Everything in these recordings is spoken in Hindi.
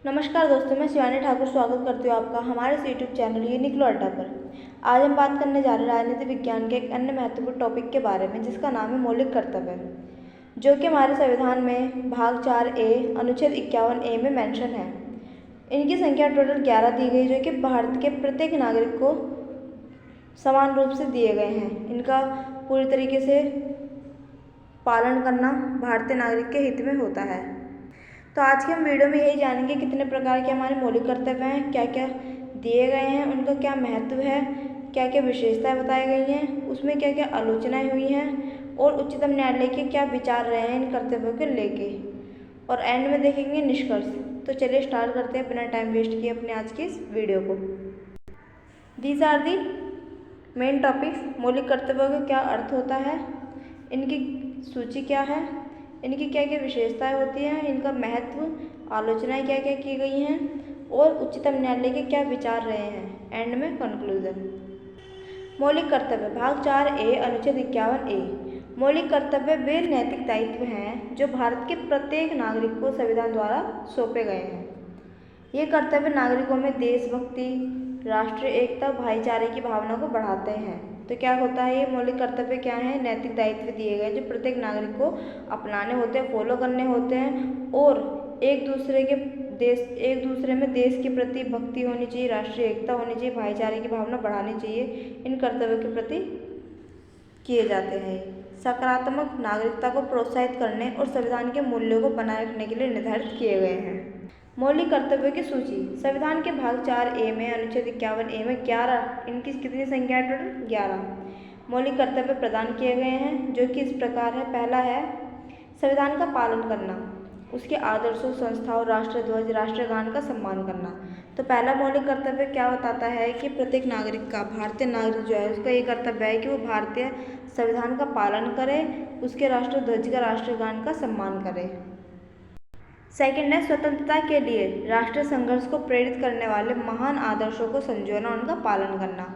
नमस्कार दोस्तों, मैं शिवानी ठाकुर स्वागत करती हूँ आपका हमारे इस यूट्यूब चैनल ये निकलो अड्डा पर। आज हम बात करने जा रहे हैं राजनीति विज्ञान के एक अन्य महत्वपूर्ण टॉपिक के बारे में, जिसका नाम है मौलिक कर्तव्य, जो कि हमारे संविधान में भाग 4A अनुच्छेद 51A में मेंशन है। इनकी संख्या टोटल 11 दी गई, जो कि भारत के प्रत्येक नागरिक को समान रूप से दिए गए हैं। इनका पूरी तरीके से पालन करना भारतीय नागरिक के हित में होता है। तो आज के हम वीडियो में यही जानेंगे कितने प्रकार के हमारे मौलिक कर्तव्य हैं, क्या क्या दिए गए हैं, उनका क्या महत्व है, क्या क्या विशेषताएं बताई गई हैं, उसमें क्या क्या आलोचनाएं हुई हैं और उच्चतम न्यायालय के क्या विचार रहे हैं इन कर्तव्यों को लेके, और एंड में देखेंगे निष्कर्ष। तो चलिए स्टार्ट करते हैं बिना टाइम वेस्ट किए अपने आज की इस वीडियो को। These are the main topics. मौलिक कर्तव्यों का क्या अर्थ होता है, इनकी सूची क्या है, इनकी क्या क्या विशेषताएं होती हैं, इनका महत्व, आलोचनाएं क्या क्या की गई हैं और उच्चतम न्यायालय के क्या विचार रहे हैं, एंड में कंक्लूजन। मौलिक कर्तव्य भाग 4A अनुच्छेद 51A। मौलिक कर्तव्य वे नैतिक दायित्व हैं जो भारत के प्रत्येक नागरिक को संविधान द्वारा सौंपे गए हैं। ये कर्तव्य नागरिकों में देशभक्ति, राष्ट्रीय एकता, भाईचारे की भावना को बढ़ाते हैं। तो क्या होता है, ये मौलिक कर्तव्य क्या है, नैतिक दायित्व दिए गए जो प्रत्येक नागरिक को अपनाने होते हैं, फॉलो करने होते हैं, और एक दूसरे में देश के प्रति भक्ति होनी चाहिए, राष्ट्रीय एकता होनी चाहिए, भाईचारे की भावना बढ़ानी चाहिए। इन कर्तव्यों के प्रति किए जाते हैं। सकारात्मक नागरिकता को प्रोत्साहित करने और संविधान के मूल्यों को बनाए रखने के लिए निर्धारित किए गए हैं। मौलिक कर्तव्यों की सूची। संविधान के भाग 4A में अनुच्छेद 51A में 11, इनकी कितनी संख्या है टोटल 11 मौलिक कर्तव्य प्रदान किए गए हैं, जो कि इस प्रकार है। पहला है संविधान का पालन करना, उसके आदर्शों, संस्थाओं, राष्ट्रध्वज, राष्ट्रगान का सम्मान करना। तो पहला मौलिक कर्तव्य क्या बताता है कि प्रत्येक नागरिक का, भारतीय नागरिक जो है उसका ये कर्तव्य है कि वो भारतीय संविधान का पालन करे, उसके राष्ट्रध्वज का, राष्ट्रगान का सम्मान करे। सेकंड है स्वतंत्रता के लिए राष्ट्रीय संघर्ष को प्रेरित करने वाले महान आदर्शों को संजोना, उनका पालन करना।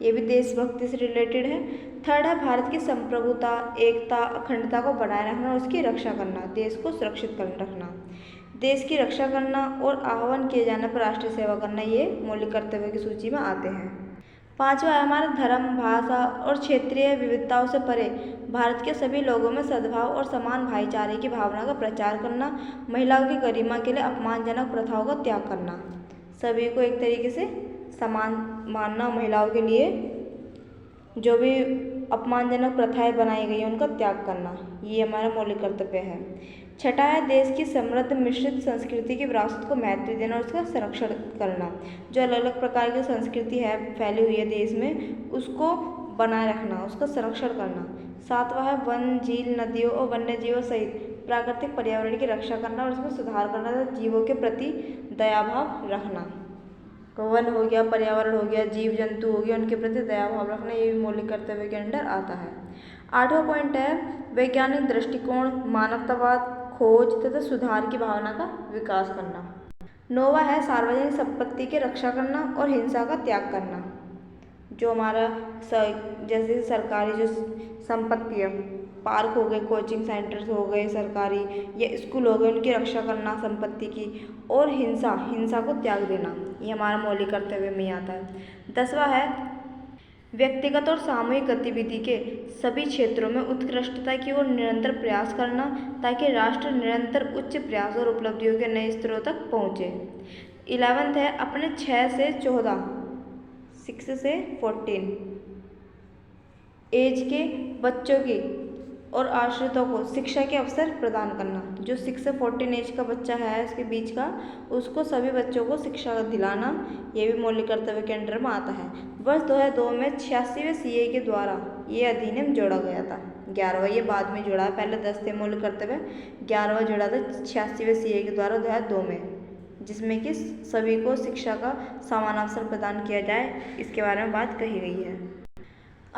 ये भी देशभक्ति से रिलेटेड है। थर्ड है भारत की संप्रभुता, एकता, अखंडता को बनाए रखना और उसकी रक्षा करना, देश को सुरक्षित कर रखना, देश की रक्षा करना और आह्वान किए जाने पर राष्ट्रीय सेवा करना। ये मौलिक कर्तव्यों की सूची में आते हैं। पांचवा है हमारा धर्म, भाषा और क्षेत्रीय विविधताओं से परे भारत के सभी लोगों में सद्भाव और समान भाईचारे की भावना का प्रचार करना, महिलाओं की गरिमा के लिए अपमानजनक प्रथाओं का त्याग करना, सभी को एक तरीके से समान मानना, महिलाओं के लिए जो भी अपमानजनक प्रथाएं बनाई गई हैं उनका त्याग करना, ये हमारा मौलिक कर्तव्य है। छठा है देश की समृद्ध मिश्रित संस्कृति की विरासत को महत्व देना और उसका संरक्षण करना। जो अलग अलग प्रकार की संस्कृति है, फैली हुई है देश में, उसको बनाए रखना, उसका संरक्षण करना। सातवां है वन, झील, नदियों और वन्य जीवों सहित प्राकृतिक पर्यावरण की रक्षा करना और उसमें सुधार करना तथा जीवों के प्रति दयाभाव रखना। वन हो गया, पर्यावरण हो गया, जीव जंतु हो गया, उनके प्रति दयाभाव रखना, ये भी मौलिक कर्तव्य के अंडर आता है। आठवां पॉइंट है वैज्ञानिक दृष्टिकोण, मानवतावाद, खोज तथा सुधार की भावना का विकास करना। नौवां है सार्वजनिक संपत्ति की रक्षा करना और हिंसा का त्याग करना। जो हमारा जैसे सरकारी जो संपत्ति है, पार्क हो गए, कोचिंग सेंटर्स हो गए सरकारी, या स्कूल हो गए, उनकी रक्षा करना संपत्ति की, और हिंसा को त्याग देना, ये हमारा मौलिक कर्तव्य में आता है। 10वां है व्यक्तिगत और सामूहिक गतिविधि के सभी क्षेत्रों में उत्कृष्टता की ओर निरंतर प्रयास करना, ताकि राष्ट्र निरंतर उच्च प्रयास और उपलब्धियों के नए स्तरों तक पहुँचे। 11th है अपने 6 से 14 6 से 14 एज के बच्चों की और आश्रितों को शिक्षा के अवसर प्रदान करना। जो 6 से 14 एज का बच्चा है, इसके बीच का, उसको सभी बच्चों को शिक्षा दिलाना, ये भी मौलिक कर्तव्य के अंडर में आता है। वर्ष 2002 में 86वें CA के द्वारा ये अधिनियम जोड़ा गया था। 11वां ये बाद में जोड़ा है, पहले 10 थे मौलिक कर्तव्य, 11वां जोड़ा था 86वें CA के द्वारा 2002 में, जिसमें कि सभी को शिक्षा का समान अवसर प्रदान किया जाए, इसके बारे में बात कही गई है।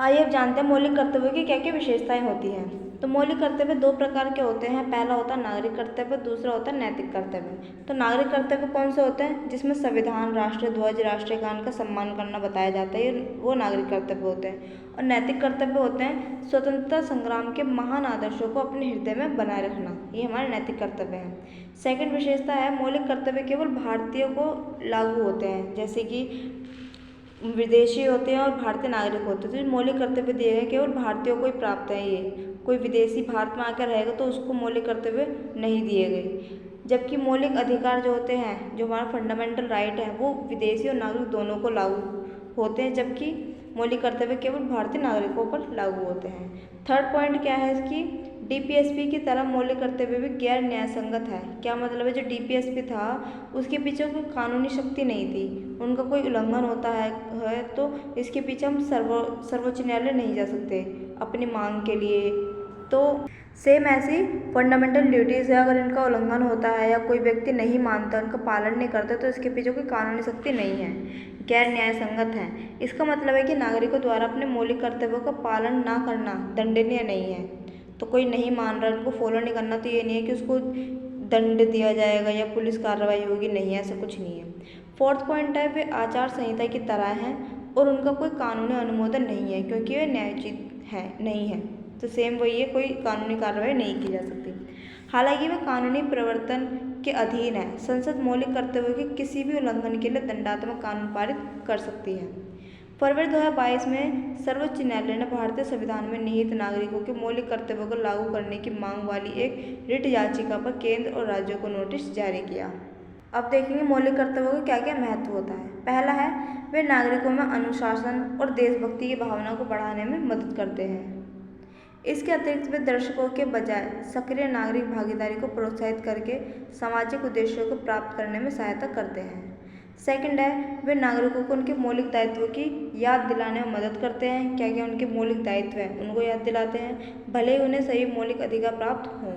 आइए अब जानते हैं मौलिक कर्तव्यों की क्या क्या विशेषताएं होती हैं। तो मौलिक कर्तव्य दो प्रकार के होते हैं। पहला होता है नागरिक कर्तव्य, दूसरा होता है नैतिक कर्तव्य। तो नागरिक कर्तव्य कौन से होते हैं? जिसमें संविधान, राष्ट्रीय ध्वज, राष्ट्रीय गान का सम्मान करना बताया जाता है, ये वो नागरिक कर्तव्य होते हैं। और नैतिक कर्तव्य होते हैं स्वतंत्रता संग्राम के महान आदर्शों को अपने हृदय में बनाए रखना, ये हमारे नैतिक कर्तव्य हैं। सेकंड विशेषता है मौलिक कर्तव्य केवल भारतीयों को लागू होते हैं, जैसे कि विदेशी होते हैं और भारतीय नागरिक होते हैं। तो जो मौलिक कर्तव्य दिए गए केवल भारतीयों को ही प्राप्त है। ये कोई विदेशी भारत में आकर रहेगा तो उसको मौलिक कर्तव्य नहीं दिए गए। जबकि मौलिक अधिकार जो होते हैं, जो हमारा फंडामेंटल राइट है, वो विदेशी और नागरिक दोनों को लागू होते हैं, जबकि मौलिक कर्तव्य केवल भारतीय नागरिकों पर लागू होते हैं। थर्ड पॉइंट क्या है इसकी? डीपीएसपी की तरह मौलिक कर्तव्य भी गैर न्यायसंगत है। क्या मतलब है? जो डीपीएसपी था उसके पीछे कोई कानूनी शक्ति नहीं थी, उनका कोई उल्लंघन होता है तो इसके पीछे हम सर्वोच्च न्यायालय नहीं जा सकते अपनी मांग के लिए। तो सेम ऐसी फंडामेंटल ड्यूटीज़ है, अगर इनका उल्लंघन होता है या कोई व्यक्ति नहीं मानता, उनका पालन नहीं करता, तो इसके पीछे कोई कानूनी शक्ति नहीं है, गैर न्यायसंगत है। इसका मतलब है कि नागरिकों द्वारा अपने मौलिक कर्तव्यों का पालन ना करना दंडनीय नहीं है। तो कोई नहीं मान रहा, उनको फॉलो नहीं करना, तो ये नहीं है कि उसको दंड दिया जाएगा या पुलिस कार्रवाई होगी, नहीं है, ऐसा कुछ नहीं है। फोर्थ पॉइंट है वे आचार संहिता की तरह हैं और उनका कोई कानूनी अनुमोदन नहीं है, क्योंकि वे न्यायोचित है नहीं है। तो सेम वही है, कोई कानूनी कार्रवाई नहीं की जा सकती। हालांकि वह कानूनी प्रवर्तन के अधीन है। संसद मौलिक कर्तव्यों के किसी भी उल्लंघन के लिए दंडात्मक कानून पारित कर सकती है। फरवरी 2022 में सर्वोच्च न्यायालय ने भारतीय संविधान में निहित नागरिकों के मौलिक कर्तव्यों को लागू करने की मांग वाली एक रिट याचिका पर केंद्र और राज्यों को नोटिस जारी किया। अब देखेंगे मौलिक कर्तव्यों का क्या क्या महत्व होता है। पहला है वे नागरिकों में अनुशासन और देशभक्ति की भावना को बढ़ाने में मदद करते हैं। इसके अतिरिक्त वे दर्शकों के बजाय सक्रिय नागरिक भागीदारी को प्रोत्साहित करके सामाजिक उद्देश्यों को प्राप्त करने में सहायता करते हैं। सेकंड है वे नागरिकों को उनके मौलिक दायित्वों की याद दिलाने में मदद करते हैं। क्या क्या उनके मौलिक दायित्व हैं उनको याद दिलाते हैं, भले ही उन्हें सही मौलिक अधिकार प्राप्त हों।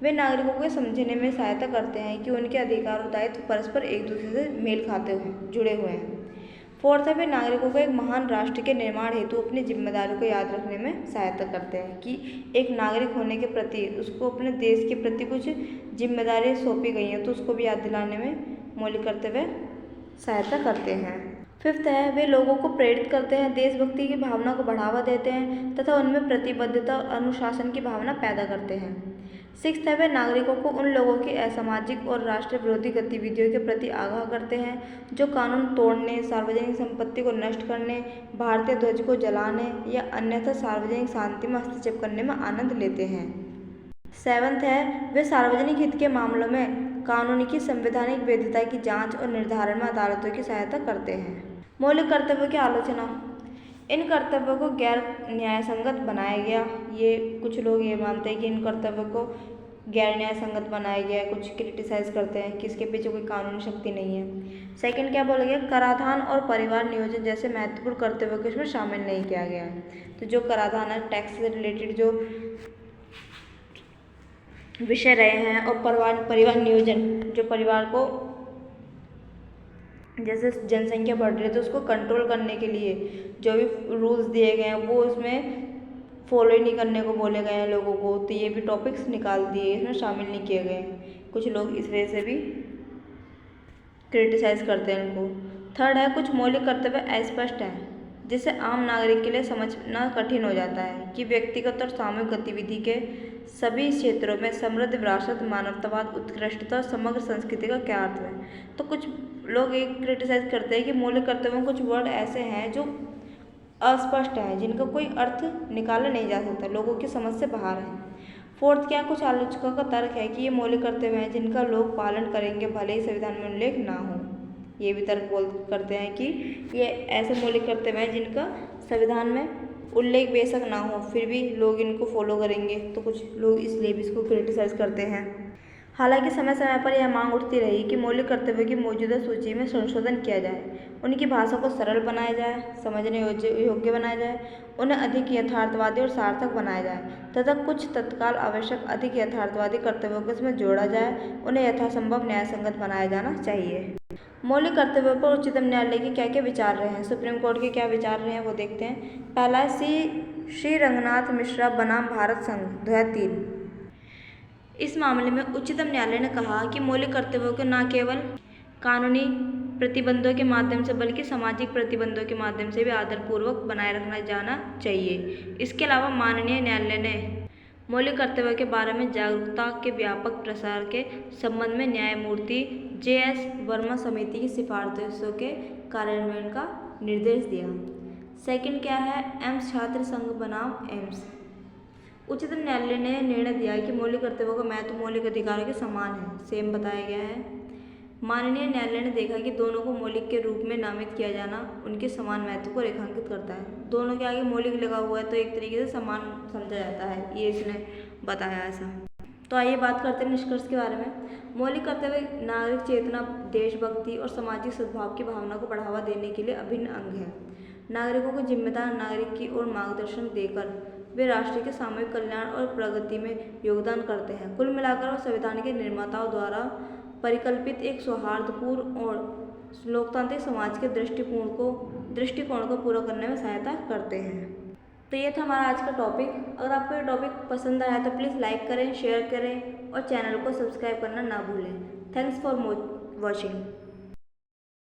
वे नागरिकों को समझने में सहायता करते हैं कि उनके अधिकार और दायित्व परस्पर एक दूसरे से मेल खाते हुए जुड़े हुए हैं। फोर्थ है वे नागरिकों को एक महान राष्ट्र के निर्माण हेतु अपनी जिम्मेदारी को याद रखने में सहायता करते हैं कि एक नागरिक होने के प्रति उसको अपने देश के प्रति कुछ जिम्मेदारी सौंपी गई हैं, तो उसको भी याद दिलाने में मौलिक कर्तव्य सहायता करते हैं। फिफ्थ है वे लोगों को प्रेरित करते हैं, देशभक्ति की भावना को बढ़ावा देते हैं तथा उनमें प्रतिबद्धता और अनुशासन की भावना पैदा करते हैं। सिक्स्थ है वे नागरिकों को उन लोगों की असामाजिक और राष्ट्र विरोधी गतिविधियों के प्रति आगाह करते हैं जो कानून तोड़ने, सार्वजनिक संपत्ति को नष्ट करने, भारतीय ध्वज को जलाने या अन्यथा सार्वजनिक शांति में हस्तक्षेप करने में आनंद लेते हैं। सेवंथ है वे सार्वजनिक हित के मामलों में कानून की संवैधानिक वैधता की जांच और निर्धारण में अदालतों की सहायता करते हैं। मौलिक कर्तव्यों की आलोचना। इन कर्तव्यों को गैर न्यायसंगत बनाया गया। ये कुछ लोग ये मानते हैं कि इन कर्तव्यों को गैर न्यायसंगत बनाया गया है, कुछ क्रिटिसाइज करते हैं कि इसके पीछे कोई कानूनी शक्ति नहीं है। सेकंड क्या बोला गया? कराधान और परिवार नियोजन जैसे महत्वपूर्ण कर्तव्यों को इसमें शामिल नहीं किया गया है। तो जो कराधान है, टैक्स से रिलेटेड जो विषय रहे हैं, और परिवार नियोजन जो परिवार को जैसे जनसंख्या बढ़ रही है तो उसको कंट्रोल करने के लिए जो भी रूल्स दिए गए हैं वो उसमें फॉलो ही नहीं करने को बोले गए हैं लोगों को, तो ये भी टॉपिक्स निकाल दिए, इसमें शामिल नहीं किए गए हैं। कुछ लोग इस वजह से भी क्रिटिसाइज करते हैं इनको। थर्ड है कुछ मौलिक कर्तव्य अस्पष्ट हैं जिसे आम नागरिक के लिए समझना कठिन हो जाता है कि व्यक्तिगत और सामूहिक गतिविधि के सभी क्षेत्रों में समृद्ध विरासत, मानवतावाद, उत्कृष्टता और समग्र संस्कृति का क्या अर्थ है। तो कुछ लोग एक क्रिटिसाइज करते हैं कि मौलिक कर्तव्यों में कुछ वर्ड ऐसे हैं जो अस्पष्ट हैं, जिनका कोई अर्थ निकाला नहीं जा सकता, लोगों की समझ से बाहर है। फोर्थ क्या? कुछ आलोचकों का तर्क है कि ये मौलिक कर्तव्य हैं जिनका लोग पालन करेंगे भले ही संविधान में उल्लेख ना हो। ये भी तर्क करते हैं कि ये ऐसे मौलिक कर्तव्य हैं जिनका संविधान में उल्लेख बेशक ना हो, फिर भी लोग इनको फॉलो करेंगे, तो कुछ लोग इसलिए भी इसको क्रिटिसाइज करते हैं। हालांकि समय समय पर यह मांग उठती रही कि मौलिक कर्तव्यों की मौजूदा सूची में संशोधन किया जाए, उनकी भाषा को सरल बनाया जाए, समझने योग्य बनाया जाए, उन्हें अधिक यथार्थवादी और सार्थक बनाया जाए तथा कुछ तत्काल आवश्यक अधिक यथार्थवादी कर्तव्यों को इसमें जोड़ा जाए, उन्हें यथासंभव न्यायसंगत बनाया जाना चाहिए। मौलिक कर्तव्यों पर उच्चतम न्यायालय के क्या विचार रहे हैं, सुप्रीम कोर्ट के क्या विचार रहे हैं, वो देखते हैं। पहला है श्री रंगनाथ मिश्रा बनाम भारत संघ 2003। इस मामले में उच्चतम न्यायालय ने कहा कि मौलिक कर्तव्यों को न केवल कानूनी प्रतिबंधों के माध्यम से बल्कि सामाजिक प्रतिबंधों के माध्यम से भी आदरपूर्वक बनाए रखना जाना चाहिए। इसके अलावा माननीय न्यायालय ने मौलिक कर्तव्यों के बारे में जागरूकता के व्यापक प्रसार के संबंध में न्यायमूर्ति JS वर्मा समिति की सिफारिशों के कार्यान्वयन का निर्देश दिया। सेकंड क्या है, एम्स छात्र संघ बनाम एम्स। उच्चतम न्यायालय ने निर्णय दिया कि मौलिक कर्तव्यों का महत्व मौलिक अधिकारों के समान है, सेम बताया गया है। माननीय न्यायालय ने देखा कि दोनों को मौलिक के रूप में नामित किया जाना उनके समान महत्व को रेखांकित करता है। दोनों के आगे मौलिक लगा हुआ है तो एक तरीके से समान समझा जाता है, ये इसने बताया ऐसा। तो आइए बात करते हैं निष्कर्ष के बारे में। मौलिक कर्तव्य नागरिक चेतना, देशभक्ति और सामाजिक सद्भाव की भावना को बढ़ावा देने के लिए अभिन्न अंग है। नागरिकों को जिम्मेदार नागरिक की ओर मार्गदर्शन देकर वे राष्ट्र के सामूहिक कल्याण और प्रगति में योगदान करते हैं। कुल मिलाकर वो संविधान के निर्माताओं द्वारा परिकल्पित एक सौहार्दपूर्ण और लोकतांत्रिक समाज के दृष्टिकोण को पूरा करने में सहायता करते हैं। तो ये था हमारा आज का टॉपिक। अगर आपको ये टॉपिक पसंद आया तो प्लीज़ लाइक करें, शेयर करें और चैनल को सब्सक्राइब करना ना भूलें। Thanks for watching.